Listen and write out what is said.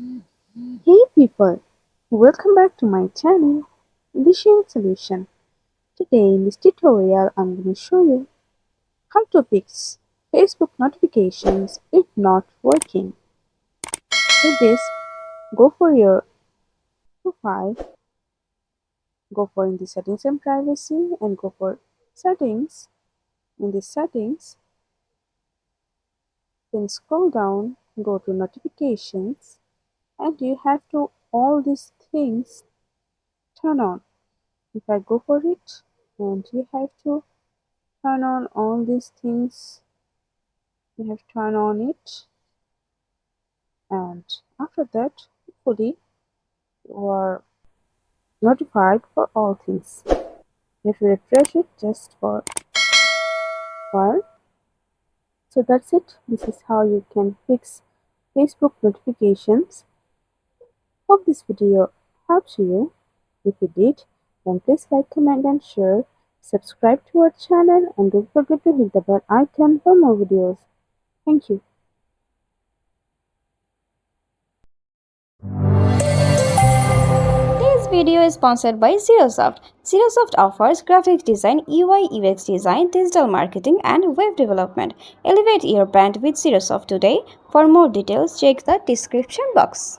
Hey people, welcome back to my channel, Vision Solution. Today in this tutorial I'm going to show you how to fix Facebook notifications if not working. For this, go for your profile, go for in the settings and privacy and go for settings. In the settings, then scroll down, go to notifications and you have to all these things turn on. If I go for it and you have to turn on all these things, you have to turn on it, and after that hopefully you are notified for all things. You have to refresh it just for a while. So that's it. This is how you can fix Facebook notifications. Hope this video helps you. If it did, then please like, comment and share. Subscribe to our channel and don't forget to hit the bell icon for more videos. Thank you. This video is sponsored by Xirosoft. Xirosoft offers graphics design, UI UX design, digital marketing, and web development. Elevate your brand with Xirosoft today. For more details, check the description box.